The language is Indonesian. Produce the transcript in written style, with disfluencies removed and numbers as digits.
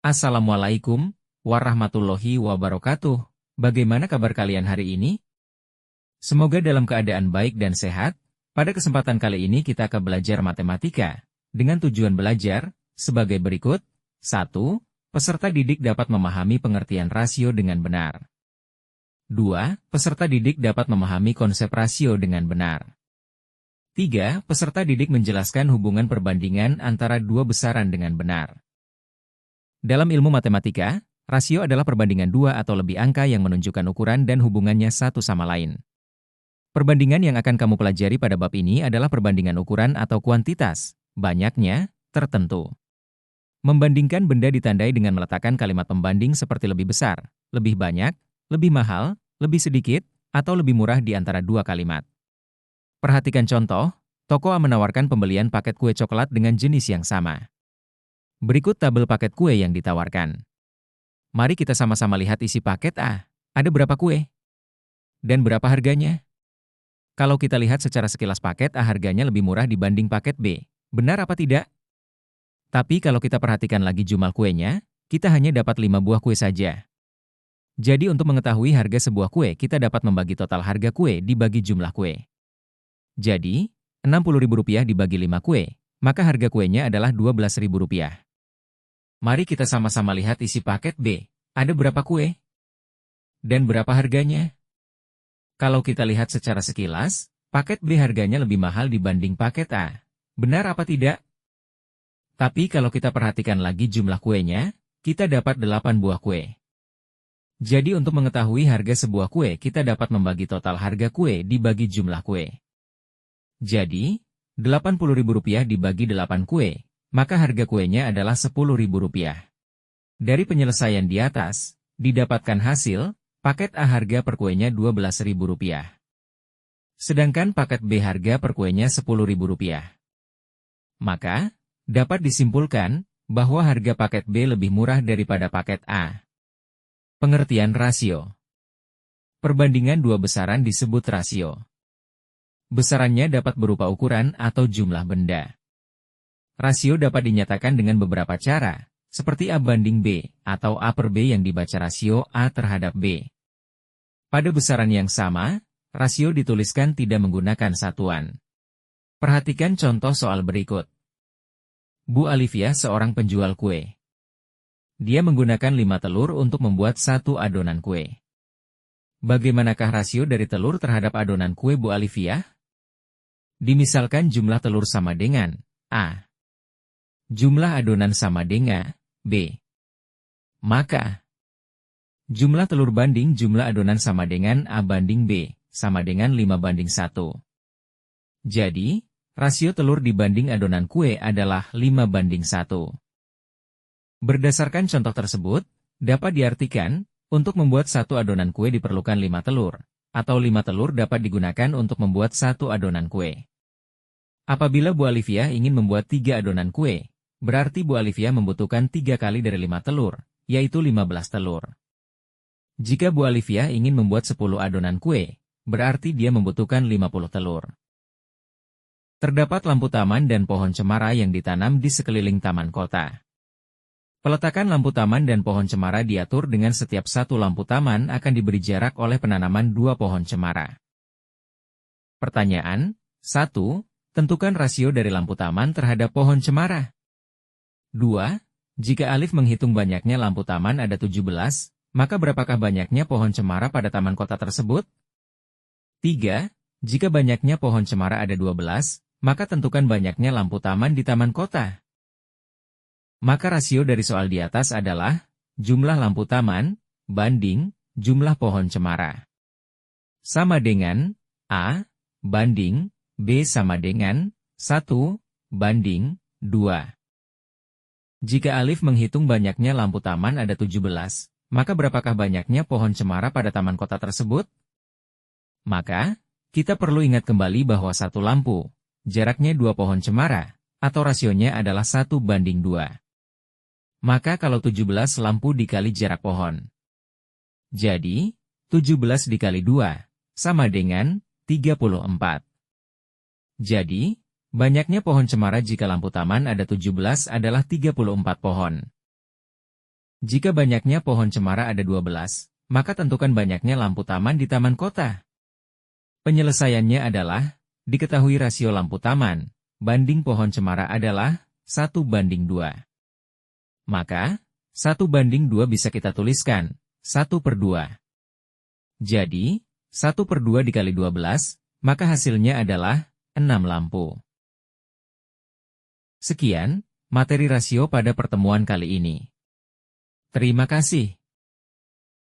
Assalamualaikum warahmatullahi wabarakatuh. Bagaimana kabar kalian hari ini? Semoga dalam keadaan baik dan sehat. Pada kesempatan kali ini kita akan belajar matematika. Dengan tujuan belajar, sebagai berikut. 1. Peserta didik dapat memahami pengertian rasio dengan benar. 2. Peserta didik dapat memahami konsep rasio dengan benar. 3. Peserta didik menjelaskan hubungan perbandingan antara dua besaran dengan benar. Dalam ilmu matematika, rasio adalah perbandingan dua atau lebih angka yang menunjukkan ukuran dan hubungannya satu sama lain. Perbandingan yang akan kamu pelajari pada bab ini adalah perbandingan ukuran atau kuantitas, banyaknya, tertentu. Membandingkan benda ditandai dengan meletakkan kalimat pembanding seperti lebih besar, lebih banyak, lebih mahal, lebih sedikit, atau lebih murah di antara dua kalimat. Perhatikan contoh, toko A menawarkan pembelian paket kue coklat dengan jenis yang sama. Berikut tabel paket kue yang ditawarkan. Mari kita sama-sama lihat isi paket A. Ada berapa kue? Dan berapa harganya? Kalau kita lihat secara sekilas paket A harganya lebih murah dibanding paket B. Benar apa tidak? Tapi kalau kita perhatikan lagi jumlah kuenya, kita hanya dapat 5 buah kue saja. Jadi untuk mengetahui harga sebuah kue, kita dapat membagi total harga kue dibagi jumlah kue. Jadi, Rp60.000 dibagi 5 kue, maka harga kuenya adalah Rp12.000. Mari kita sama-sama lihat isi paket B. Ada berapa kue? Dan berapa harganya? Kalau kita lihat secara sekilas, paket B harganya lebih mahal dibanding paket A. Benar apa tidak? Tapi kalau kita perhatikan lagi jumlah kuenya, kita dapat 8 buah kue. Jadi untuk mengetahui harga sebuah kue, kita dapat membagi total harga kue dibagi jumlah kue. Jadi, Rp80.000 dibagi 8 kue. Maka harga kuenya adalah Rp10.000. Dari penyelesaian di atas, didapatkan hasil, paket A harga per kuenya Rp12.000. Sedangkan paket B harga per kuenya Rp10.000. Maka, dapat disimpulkan, bahwa harga paket B lebih murah daripada paket A. Pengertian rasio. Perbandingan dua besaran disebut rasio. Besarannya dapat berupa ukuran atau jumlah benda. Rasio dapat dinyatakan dengan beberapa cara, seperti A banding B, atau A per B yang dibaca rasio A terhadap B. Pada besaran yang sama, rasio dituliskan tidak menggunakan satuan. Perhatikan contoh soal berikut. Bu Alivia seorang penjual kue. Dia menggunakan 5 telur untuk membuat 1 adonan kue. Bagaimanakah rasio dari telur terhadap adonan kue Bu Alivia? Dimisalkan jumlah telur sama dengan A. Jumlah adonan sama dengan B. Maka, jumlah telur banding jumlah adonan sama dengan A banding B, sama dengan 5:1. Jadi, rasio telur dibanding adonan kue adalah 5:1. Berdasarkan contoh tersebut, dapat diartikan, untuk membuat 1 adonan kue diperlukan 5 telur, atau 5 telur dapat digunakan untuk membuat 1 adonan kue. Apabila Bu Alivia ingin membuat 3 adonan kue, berarti Bu Alivia membutuhkan 3 kali dari 5 telur, yaitu 15 telur. Jika Bu Alivia ingin membuat 10 adonan kue, berarti dia membutuhkan 50 telur. Terdapat lampu taman dan pohon cemara yang ditanam di sekeliling taman kota. Peletakan lampu taman dan pohon cemara diatur dengan setiap satu lampu taman akan diberi jarak oleh penanaman 2 pohon cemara. Pertanyaan, 1. Tentukan rasio dari lampu taman terhadap pohon cemara. 2. Jika Alif menghitung banyaknya lampu taman ada 17, maka berapakah banyaknya pohon cemara pada taman kota tersebut? 3. Jika banyaknya pohon cemara ada 12, maka tentukan banyaknya lampu taman di taman kota. Maka rasio dari soal di atas adalah jumlah lampu taman banding jumlah pohon cemara. Sama dengan A banding B sama dengan 1 banding 2. Jika Alif menghitung banyaknya lampu taman ada 17, maka berapakah banyaknya pohon cemara pada taman kota tersebut? Maka, kita perlu ingat kembali bahwa 1 lampu, jaraknya 2 pohon cemara, atau rasionya adalah 1:2. Maka kalau 17 lampu dikali jarak pohon. Jadi, 17 dikali 2, sama dengan 34. Jadi, banyaknya pohon cemara jika lampu taman ada 17 adalah 34 pohon. Jika banyaknya pohon cemara ada 12, maka tentukan banyaknya lampu taman di taman kota. Penyelesaiannya adalah, diketahui rasio lampu taman, banding pohon cemara adalah 1:2. Maka, 1:2 bisa kita tuliskan, 1/2. Jadi, 1/2 dikali 12, maka hasilnya adalah 6 lampu. Sekian, materi rasio pada pertemuan kali ini. Terima kasih.